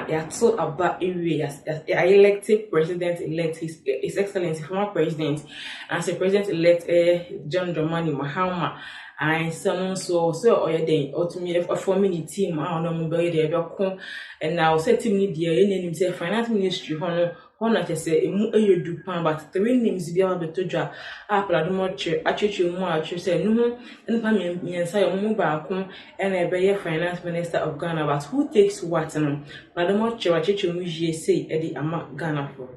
Ghana, they are so about areas. I elected president-elect, His Excellency, former president, as a president-elect, John Dramani Mahama. And so day or to me a 4 minute team. I don't know the and now set him the finance ministry honor to say a do pan, but 3 names be able to draw up la much actually more say no and Pamian say mobile and a better finance minister of Ghana, but who takes what and but the much actually say Eddie Ama Ghana for.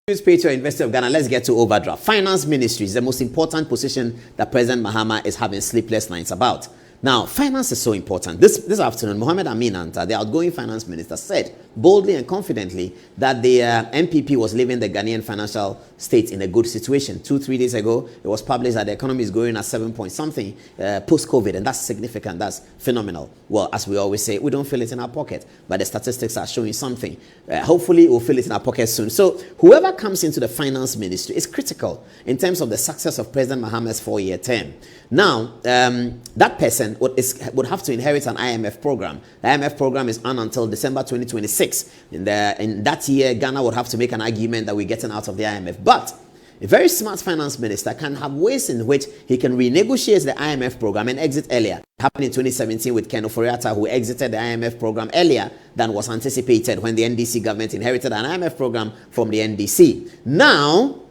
Newspaper University of Ghana, let's get to overdraft. Finance Ministry is the most important position that President Mahama is having sleepless nights about. Now, finance is so important. This afternoon, Mohamed Amin Anta, the outgoing finance minister, said boldly and confidently that the MPP was leaving the Ghanaian financial state in a good situation. 2-3 days ago, it was published that the economy is growing at 7 point something post-COVID, and that's significant. That's phenomenal. Well, as we always say, we don't feel it in our pocket, but the statistics are showing something. Hopefully, we'll feel it in our pocket soon. So, whoever comes into the finance ministry is critical in terms of the success of President Mahama's 4-year term. Now, that person would have to inherit an IMF program. The IMF program is on until December 2026. In that year, Ghana would have to make an argument that we're getting out of the IMF. But a very smart finance minister can have ways in which he can renegotiate the IMF program and exit earlier. It happened in 2017 with Ken Ofori-Atta, who exited the IMF program earlier than was anticipated when the NDC government inherited an IMF program from the NDC. Now,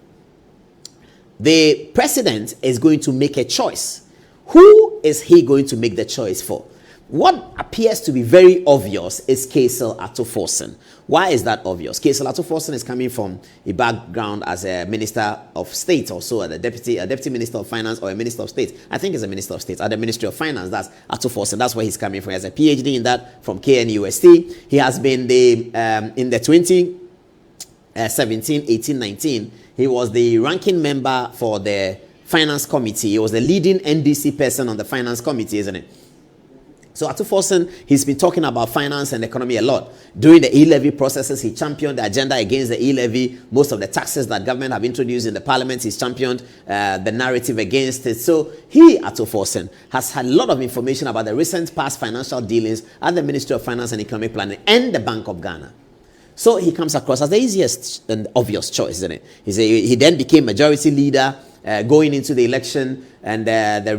the president is going to make a choice. Who is he going to make the choice for? What appears to be very obvious is Kaisel Atto-Forson. Why is that obvious? Kaisel Atto-Forson is coming from a background as a minister of state, also a deputy minister of finance or a minister of state. I think he's a minister of state at the Ministry of Finance. That's Atto-Forson. That's where he's coming from. He has a PhD in that from KNUST. He has been in the 2017, 18, 19. He was the ranking member for the finance committee. He was the leading NDC person on the finance committee, isn't it? So Atto-Forson, he's been talking about finance and economy a lot. During the e-levy processes, he championed the agenda against the e-levy. Most of the taxes that government have introduced in the parliament, he's championed the narrative against it. So he, Atto-Forson, has had a lot of information about the recent past financial dealings at the Ministry of Finance and Economic Planning and the Bank of Ghana. So he comes across as the easiest and obvious choice, isn't it? He then became majority leader going into the election, and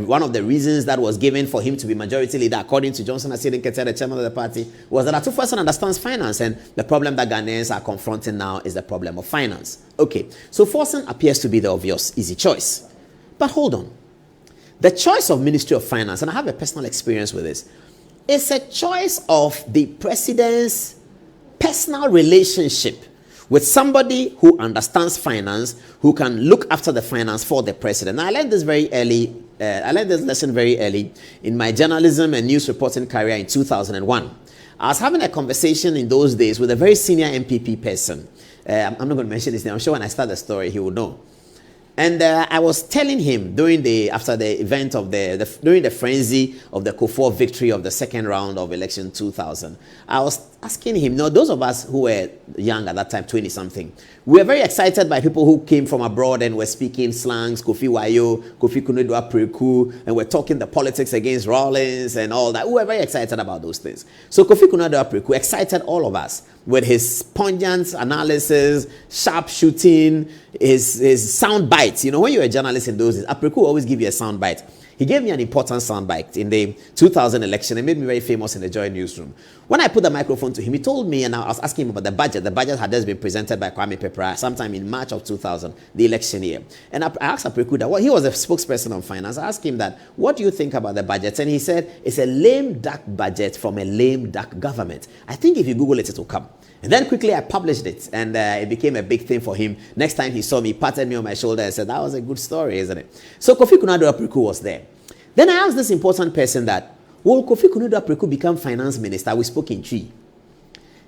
one of the reasons that was given for him to be majority leader, according to Johnson Asiedu Nketia, the chairman of the party, was that Atto-Forson understands finance, and the problem that Ghanaians are confronting now is the problem of finance. Okay, so Forson appears to be the obvious, easy choice. But hold on. The choice of Ministry of Finance, and I have a personal experience with this, is a choice of the president's personal relationship with somebody who understands finance, who can look after the finance for the president. Now, I learned this very early. I learned this lesson very early in my journalism and news reporting career in 2001. I was having a conversation in those days with a very senior MPP person. I'm not going to mention his name. I'm sure when I start the story, he will know. And I was telling him during after the event of during the frenzy of the Kufuor victory of the second round of election 2000, I was asking him, those of us who were young at that time, 20-something, we were very excited by people who came from abroad and were speaking slangs, Kofi Wayo, Kofi Kunudu Apreku, and were talking the politics against Rawlings and all that. We were very excited about those things. So Kofi Kunudu Apreku excited all of us with his pungent analysis, sharp shooting, his sound bites. When you're a journalist in those days, Apreku always give you a sound bite. He gave me an important soundbite in the 2000 election. It made me very famous in the Joy newsroom. When I put the microphone to him, he told me, and I was asking him about the budget. The budget had just been presented by Kwame Pepera sometime in March of 2000, the election year. And I asked Apreku that, he was a spokesperson on finance. I asked him that, what do you think about the budget? And he said, it's a lame duck budget from a lame duck government. I think if you Google it, it will come. And then quickly I published it, and it became a big thing for him. Next time he saw me, patted me on my shoulder and said, that was a good story, isn't it? So Kofi Kunudu Apreku was there. Then I asked this important person that, will Kofi Kunudu Apreku become finance minister? We spoke in Chi.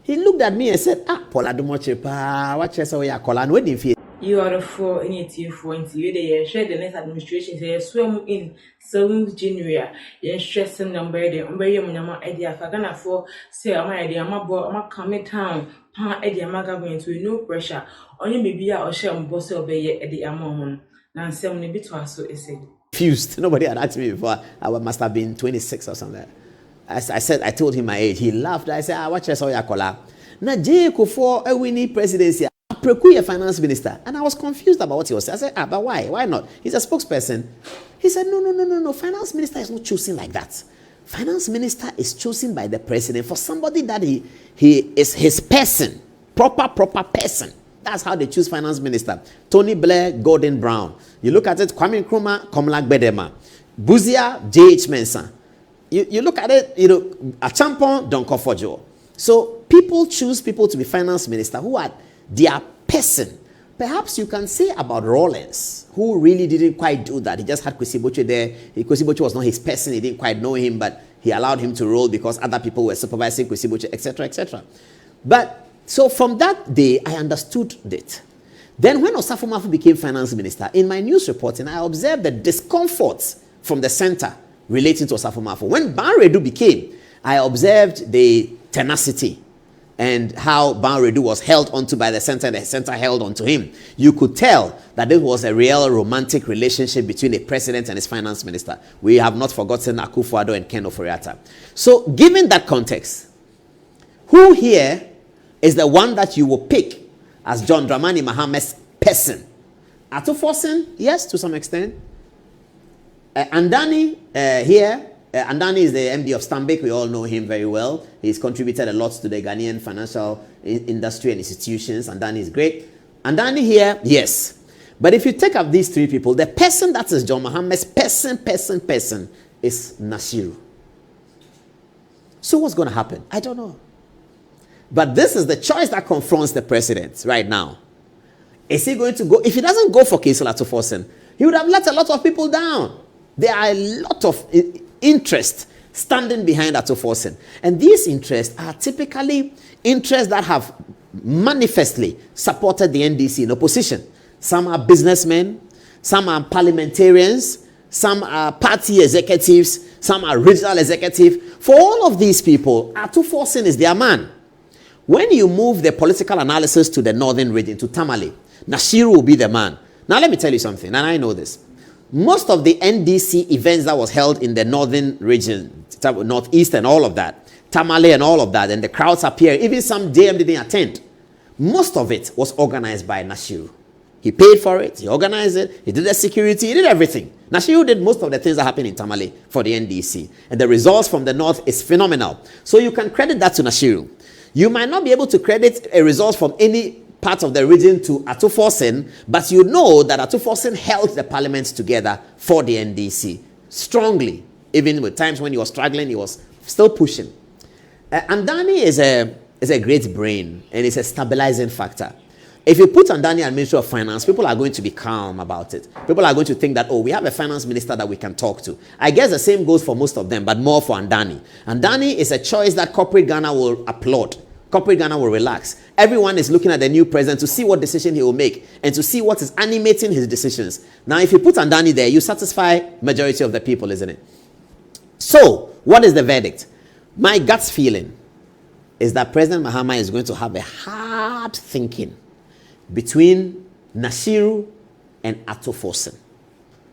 He looked at me and said, Paula Dumochepa, what you say, and when did you are the four in it, you for you share the next administration, say, swim in 7th January, you're stressing number, the umbrella idea, if I can afford, say, my idea, my boy, my coming town, pan idea, my government with no pressure, only maybe I share boss obey at the amount. Now, 70 bit was so is it. Confused. Nobody had asked me before. I must have been 26 or something. I told him my age. He laughed. I said, watch your Yakola. Now, Jay Kufo, a winning presidency, a finance minister. And I was confused about what he was saying. I said, but why? Why not? He's a spokesperson. He said, no. Finance minister is not choosing like that. Finance minister is chosen by the president for somebody that he is his person. Proper person. That's how they choose finance minister. Tony Blair, Gordon Brown. You look at it, Kwame Nkrumah, Komlak Bedema. Buzia, J.H. Mensah. You look at it, Achampon, Don Kofojo. So people choose people to be finance minister who are their person. Perhaps you can say about Rawlings, who really didn't quite do that. He just had Kwesi Boche there. Kwesi Boche was not his person. He didn't quite know him, but he allowed him to roll because other people were supervising Kwesi Boche, etc., etc. But so from that day, I understood it. Then when Osafo Mafu became finance minister, in my news reporting, I observed the discomfort from the center relating to Osafo Mafu. When Banredu became, I observed the tenacity and how Banredu was held onto by the center and the center held onto him. You could tell that it was a real romantic relationship between the president and his finance minister. We have not forgotten Akufo-Addo and Ken Ofori-Atta. So given that context, who here is the one that you will pick as John Dramani Mahama's person? Atuforsen, yes, to some extent. Andani here. Andani is the MD of Stanbic. We all know him very well. He's contributed a lot to the Ghanaian financial industry and institutions. Andani is great. Andani here, yes. But if you take up these three people, the person that is John Mahama's person is Nashiru. So what's going to happen? I don't know. But this is the choice that confronts the president right now. Is he going to go? If he doesn't go for Kaysel Atuforsen, he would have let a lot of people down. There are a lot of interest standing behind Atuforsen. And these interests are typically interests that have manifestly supported the NDC in opposition. Some are businessmen, some are parliamentarians, some are party executives, some are regional executives. For all of these people, Atuforsen is their man. When you move the political analysis to the northern region, to Tamale, Nashiru will be the man. Now let me tell you something, and I know this. Most of the NDC events that was held in the northern region, northeast and all of that, Tamale and all of that, and the crowds appear, even some JM didn't attend. Most of it was organized by Nashiru. He paid for it, he organized it, he did the security, he did everything. Nashiru did most of the things that happened in Tamale for the NDC. And the results from the north is phenomenal. So you can credit that to Nashiru. You might not be able to credit a result from any part of the region to Atuforsen, but you know that Atuforsen held the parliament together for the NDC strongly. Even with times when he was struggling, he was still pushing. Andani is a great brain, and it's a stabilizing factor. If you put Andani as Minister of Finance, people are going to be calm about it. People are going to think that, oh, we have a finance minister that we can talk to. I guess the same goes for most of them, but more for Andani. Andani is a choice that corporate Ghana will applaud. Corporate Ghana will relax. Everyone is looking at the new president to see what decision he will make and to see what is animating his decisions. Now, if you put Andani there, you satisfy majority of the people, isn't it? So, what is the verdict? My gut feeling is that President Mahama is going to have a hard thinking between Nashiru and Atuforsen,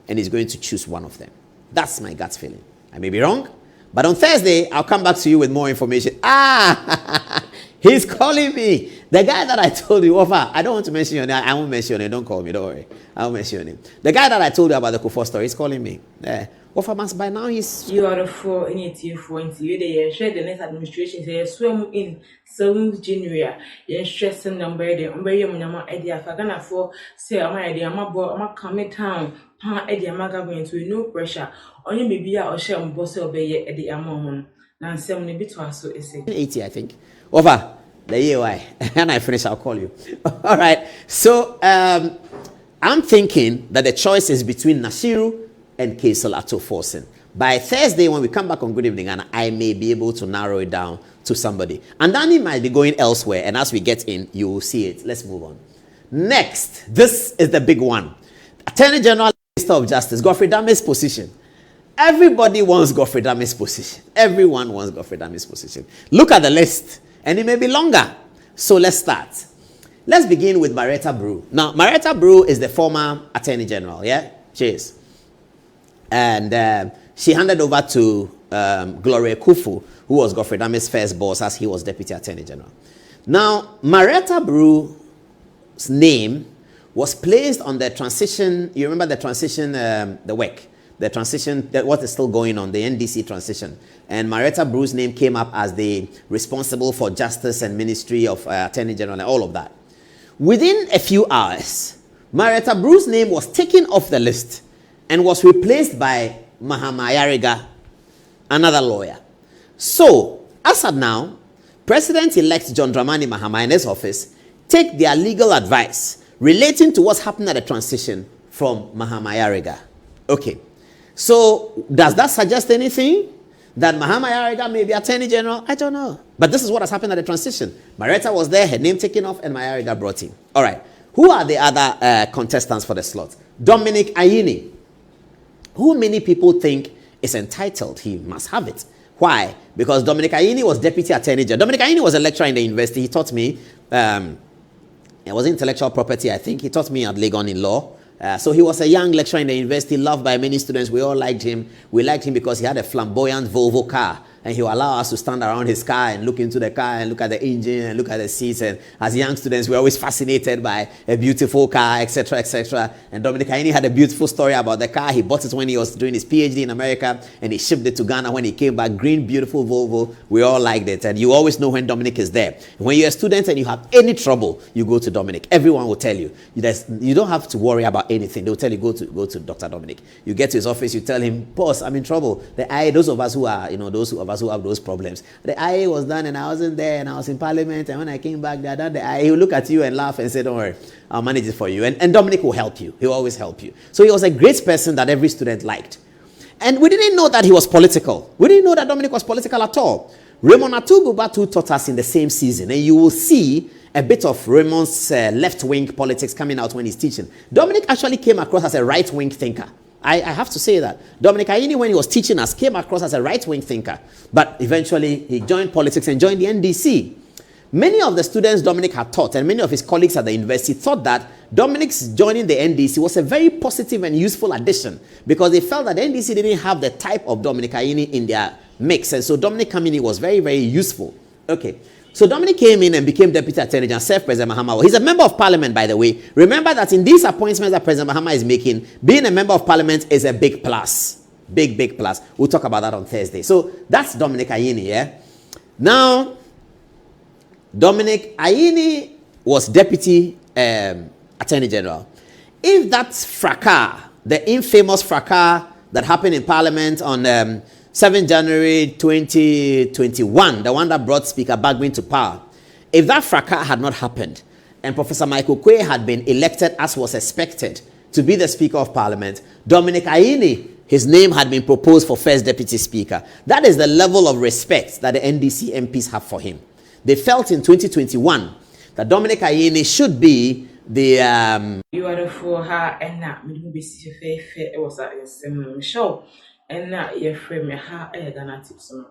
and he's going to choose one of them. That's my gut feeling. I may be wrong, but on Thursday, I'll come back to you with more information. He's calling me. The guy that I told you, Ofa, I don't want to mention your name. I won't mention your name. Don't call me. Don't worry. I won't mention your name. The guy that I told you about the Kufuor story, he's calling me. Ofa, by now he's... You are the four in it, you for interview. They share the next administration. They swim in 7th January. You're stressing them by the umbrella idea. If I'm gonna for say, I'm idea, I'm a coming town. Idea, I'm government with no pressure. Only maybe I share on boss obey at the amount. Now, 70 bit was so easy. 80, I think. Over the year why. And I finish, I'll call you. All right. So I'm thinking that the choice is between Nashiru and Kaysel Atuforsen. By Thursday, when we come back on Good Evening Ghana, I may be able to narrow it down to somebody. And Danny might be going elsewhere. And as we get in, you will see it. Let's move on. Next, this is the big one. Attorney General, Minister of Justice, Godfrey Dame's position. Everybody wants Godfrey Dame's position. Everyone wants Godfrey Dame's position. Look at the list. And it may be longer. So let's start. Let's begin with Marietta Brew. Now, Marietta Brew is the former Attorney General, yeah? She is. And she handed over to Gloria Kufu, who was Godfrey Dame's first boss as he was Deputy Attorney General. Now, Marietta Bru's name was placed on the transition. You remember the transition, the transition, what is still going on, the NDC transition. And Marietta Bru's name came up as the responsible for Justice and Ministry of Attorney General and all of that. Within a few hours, Marietta Bru's name was taken off the list and was replaced by Mahama Ayariga, another lawyer. So, as of now, President-elect John Dramani Mahama and his office take their legal advice relating to what's happening at the transition from Mahama Ayariga. Okay. So, does that suggest anything? That Mahama Ayariga may be Attorney General? I don't know. But this is what has happened at the transition. Marietta was there, her name taken off, and Ayariga brought in. All right. Who are the other contestants for the slot? Dominic Ayini, who many people think is entitled. He must have it. Why? Because Dominic Ayini was Deputy Attorney General. Dominic Ayini was a lecturer in the university. He taught me, it was intellectual property, I think. He taught me at Legon in law. So he was a young lecturer in the university, loved by many students. We all liked him. We liked him because he had a flamboyant Volvo car. And he would allow us to stand around his car and look into the car and look at the engine and look at the seats. And as young students, we were always fascinated by a beautiful car, etc., etc. And Dominic Ayini had a beautiful story about the car. He bought it when he was doing his PhD in America, and he shipped it to Ghana when he came back. Green, beautiful Volvo. We all liked it. And you always know when Dominic is there. When you're a student and you have any trouble, you go to Dominic. Everyone will tell you. You don't have to worry about anything. They'll tell you, go to Dr. Dominic. You get to his office, you tell him, boss, I'm in trouble. Those of us who are, those of us who have those problems. The IA was done and I wasn't there and I was in Parliament, and when I came back, they had done the IA. He will look at you and laugh and say, don't worry, I'll manage it for you. And Dominic will help you. He will always help you. So he was a great person that every student liked. And we didn't know that he was political. We didn't know that Dominic was political at all. Raymond Atububatu taught us in the same season, and you will see a bit of Raymond's left-wing politics coming out when he's teaching. Dominic actually came across as a right-wing thinker. I have to say that. Dominic Ayini, when he was teaching us, came across as a right-wing thinker. But eventually, he joined politics and joined the NDC. Many of the students Dominic had taught, and many of his colleagues at the university, thought that Dominic's joining the NDC was a very positive and useful addition, because they felt that the NDC didn't have the type of Dominic Ayini in their mix. And so Dominic coming in was very, very useful. Okay. So Dominic came in and became Deputy Attorney General, served President Mahama. He's a member of Parliament, by the way. Remember that in these appointments that President Mahama is making, being a member of Parliament is a big plus. Big, big plus. We'll talk about that on Thursday. So that's Dominic Ayini, yeah? Now, Dominic Ayini was Deputy Attorney General. If that fracas, the infamous fracas that happened in Parliament on 7 January 2021, the one that brought Speaker Bagwin to power, if that fracas had not happened and Professor Michael Quay had been elected as was expected to be the Speaker of Parliament, Dominic Ayini, his name had been proposed for First Deputy Speaker. That is the level of respect that the NDC MPs have for him. They felt in 2021 that Dominic Ayini should be the... You are for her and not me be it was a show. And now you're frame your hair, Ghanatube.